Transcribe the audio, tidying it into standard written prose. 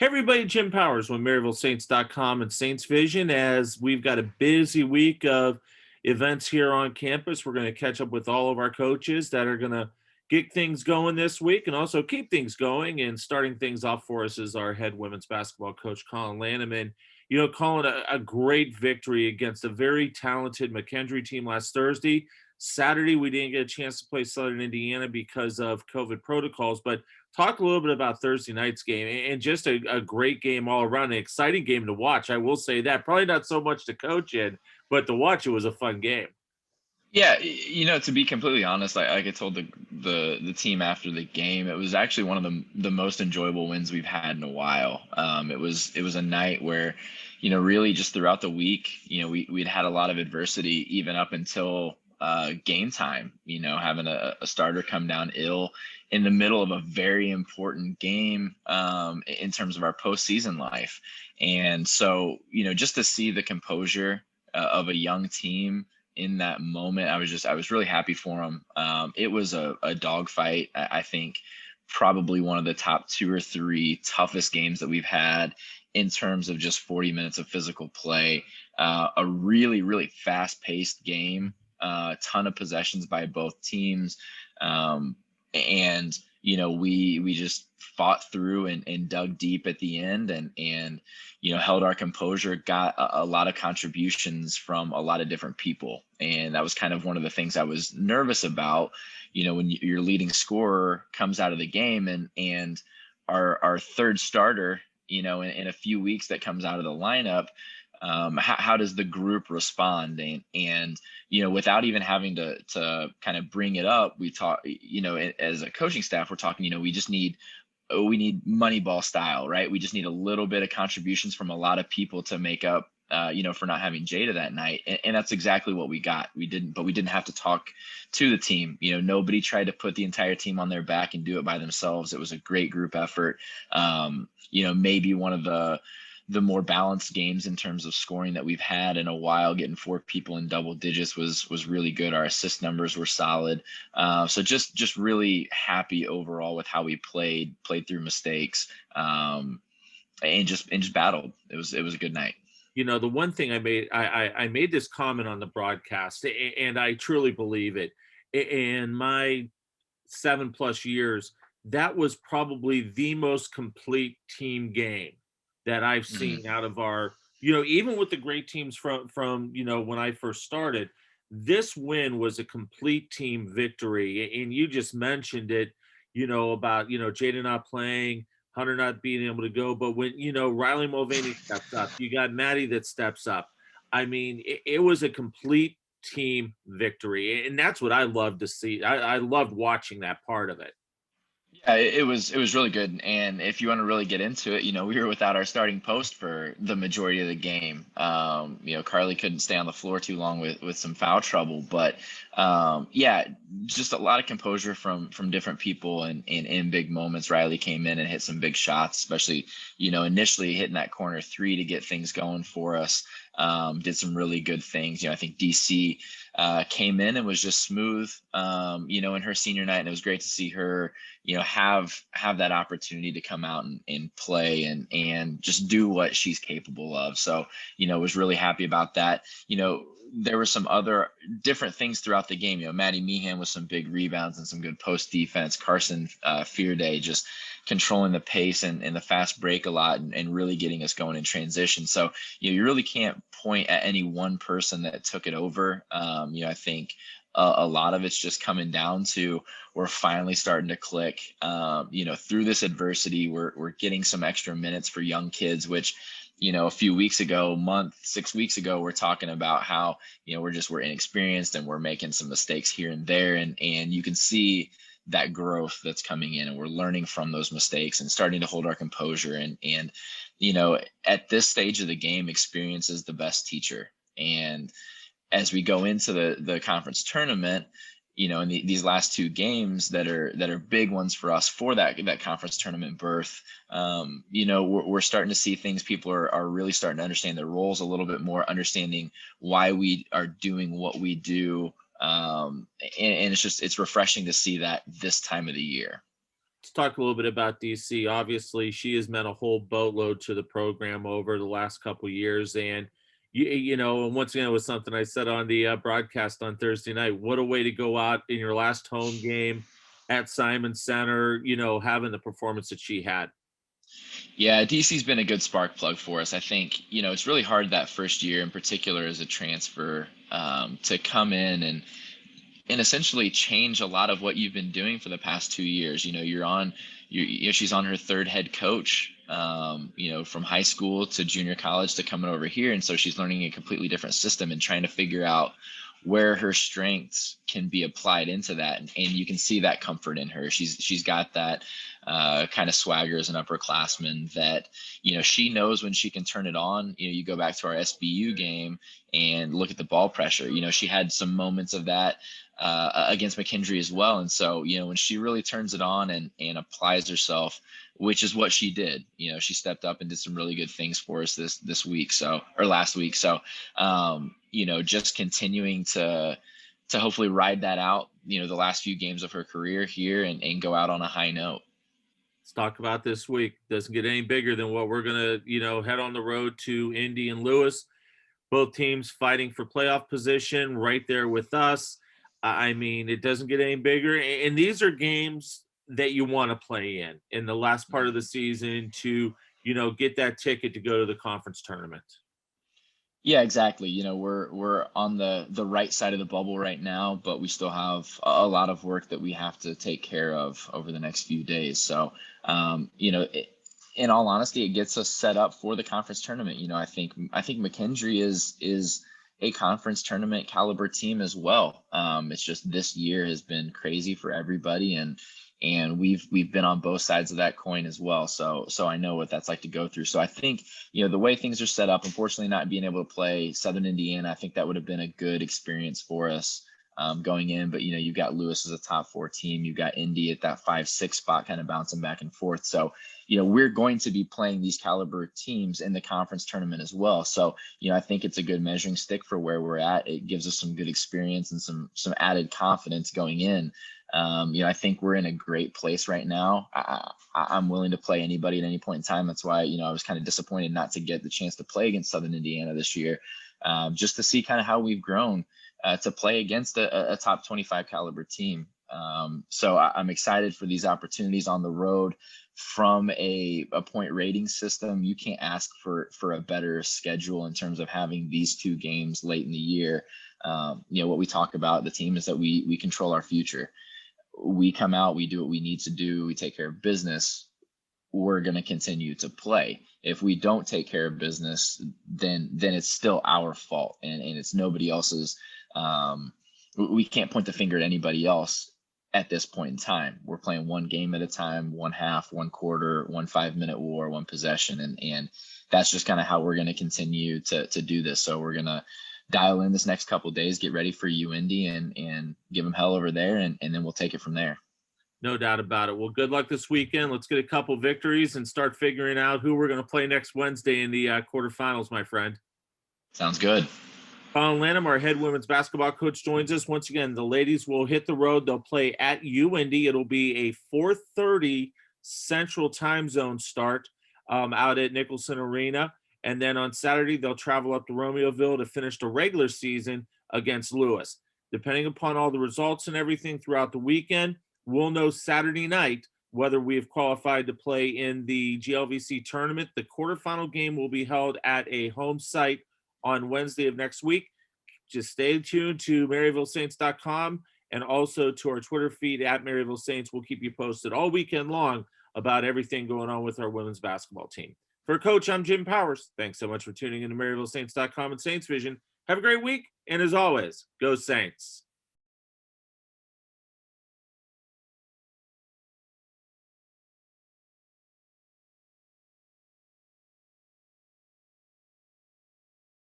Hey everybody, Jim Powers with MaryvilleSaints.com and Saints Vision. As we've got a busy week of events here on campus, we're going to catch up with all of our coaches that are going to get things going this week and also keep things going. And starting things off for us is our head women's basketball coach, Collin Lanam. And, Collin, a great victory against a very talented McKendree team last Thursday. Saturday, we didn't get a chance to play Southern Indiana because of COVID protocols, but talk a little bit about Thursday night's game and just a great game all around, an exciting game to watch. I will say that. Probably not so much to coach in, but to watch it was a fun game. Yeah, to be completely honest, like I told the team after the game, it was actually one of the most enjoyable wins we've had in a while. It was a night where, really just throughout the week, we'd had a lot of adversity even up until game time. Having a starter come down ill in the middle of a very important game in terms of our postseason life, and so just to see the composure of a young team in that moment, I was really happy for him. It was a dogfight. I think probably one of the top two or three toughest games that we've had in terms of just 40 minutes of physical play. A really, really fast-paced game. A ton of possessions by both teams. And we just fought through and dug deep at the end and held our composure, got a lot of contributions from a lot of different people. And that was kind of one of the things I was nervous about, when your leading scorer comes out of the game and our third starter, in a few weeks that comes out of the lineup. How does the group respond? And without even having to kind of bring it up, we talk, as a coaching staff, we're talking, we need Moneyball style, right? We just need a little bit of contributions from a lot of people to make up, for not having Jada that night. And that's exactly what we got. We didn't have to talk to the team. Nobody tried to put the entire team on their back and do it by themselves. It was a great group effort. Maybe one of the more balanced games in terms of scoring that we've had in a while. Getting four people in double digits was really good. Our assist numbers were solid. So just really happy overall with how we played through mistakes, and just battled. It was a good night. The one thing I made this comment on the broadcast, and I truly believe it. In my 7+ years, that was probably the most complete team game that I've seen out of our, even with the great teams from when I first started, this win was a complete team victory. And you just mentioned it, about Jada not playing, Hunter not being able to go, but when Riley Mulvaney steps up, you got Maddie that steps up. I mean, it was a complete team victory, and that's what I love to see. I loved watching that part of it. Yeah, it was really good. And if you want to really get into it, we were without our starting post for the majority of the game. Carly couldn't stay on the floor too long with some foul trouble, but yeah, just a lot of composure from different people and in big moments. Riley came in and hit some big shots, especially, initially hitting that corner three to get things going for us. Did some really good things. I think DC came in and was just smooth, in her senior night, and it was great to see her, have that opportunity to come out and play and just do what she's capable of. So, was really happy about that. There were some other different things throughout the game. Maddie Meehan with some big rebounds and some good post defense. Carson Fearday just controlling the pace and the fast break a lot and really getting us going in transition. So, you really can't point at any one person that took it over. I think a lot of it's just coming down to we're finally starting to click. Through this adversity, we're getting some extra minutes for young kids, which a few weeks ago, 6 weeks ago, we're talking about how, we're inexperienced and we're making some mistakes here and there. And you can see that growth that's coming in, and we're learning from those mistakes and starting to hold our composure. And at this stage of the game, experience is the best teacher. And as we go into the conference tournament, in these last two games that are big ones for us for that conference tournament berth, we're starting to see things. People are really starting to understand their roles a little bit more, understanding why we are doing what we do. And it's refreshing to see that this time of the year. Let's talk a little bit about DC. Obviously, she has meant a whole boatload to the program over the last couple years, and and once again, it was something I said on the broadcast on Thursday night. What a way to go out in your last home game at Simon Center. Having the performance that she had. Yeah, DC's been a good spark plug for us. I think, it's really hard that first year in particular as a transfer, to come in and essentially change a lot of what you've been doing for the past 2 years. She's on her third head coach, from high school to junior college to coming over here. And so she's learning a completely different system and trying to figure out where her strengths can be applied into that. And you can see that comfort in her. She's got that kind of swagger as an upperclassman that, she knows when she can turn it on. You go back to our SBU game and look at the ball pressure. She had some moments of that against McKendree as well. And so, when she really turns it on and applies herself, which is what she did, she stepped up and did some really good things for us this week. Or last week. So, just continuing to hopefully ride that out, the last few games of her career here and go out on a high note. Let's talk about this week. Doesn't get any bigger than what we're gonna, head on the road to Indy and Lewis. Both teams fighting for playoff position, right there with us. I mean, it doesn't get any bigger. And these are games that you want to play in the last part of the season to, get that ticket to go to the conference tournament. Yeah, exactly. We're on the right side of the bubble right now, but we still have a lot of work that we have to take care of over the next few days. So, in all honesty, it gets us set up for the conference tournament. I think McKendree is a conference tournament caliber team as well. It's just this year has been crazy for everybody, and we've been on both sides of that coin as well. So I know what that's like to go through. So I think, the way things are set up, unfortunately not being able to play Southern Indiana, I think that would have been a good experience for us going in. But, you've got Lewis as a top 4 team. You've got Indy at that 5-6 spot kind of bouncing back and forth. So, we're going to be playing these caliber teams in the conference tournament as well. So, I think it's a good measuring stick for where we're at. It gives us some good experience and some added confidence going in. I think we're in a great place right now. I'm willing to play anybody at any point in time. That's why, I was kind of disappointed not to get the chance to play against Southern Indiana this year, just to see kind of how we've grown to play against a top 25 caliber team. So I'm excited for these opportunities on the road. From a point rating system, you can't ask for a better schedule in terms of having these 2 games late in the year. What we talk about the team is that we control our future. We come out, we do what we need to do, we take care of business, we're going to continue to play. If we don't take care of business, then it's still our fault, and it's nobody else's. We can't point the finger at anybody else at this point in time. We're playing one game at a time, one half, one quarter, one 5-minute war, one possession, and that's just kind of how we're going to continue to do this. So we're going to dial in this next couple of days, get ready for UIndy and give them hell over there. And then we'll take it from there. No doubt about it. Well, good luck this weekend. Let's get a couple victories and start figuring out who we're going to play next Wednesday in the quarterfinals, my friend. Sounds good. Collin Lanam, our head women's basketball coach, joins us. Once again, the ladies will hit the road. They'll play at UIndy. It'll be a 4:30 Central Time Zone start out at Nicholson Arena. And then on Saturday, they'll travel up to Romeoville to finish the regular season against Lewis. Depending upon all the results and everything throughout the weekend, we'll know Saturday night whether we have qualified to play in the GLVC tournament. The quarterfinal game will be held at a home site on Wednesday of next week. Just stay tuned to MaryvilleSaints.com and also to our Twitter feed at Maryville Saints. We'll keep you posted all weekend long about everything going on with our women's basketball team. For Coach, I'm Jim Powers. Thanks so much for tuning in to MaryvilleSaints.com and Saints Vision. Have a great week, and as always, go Saints.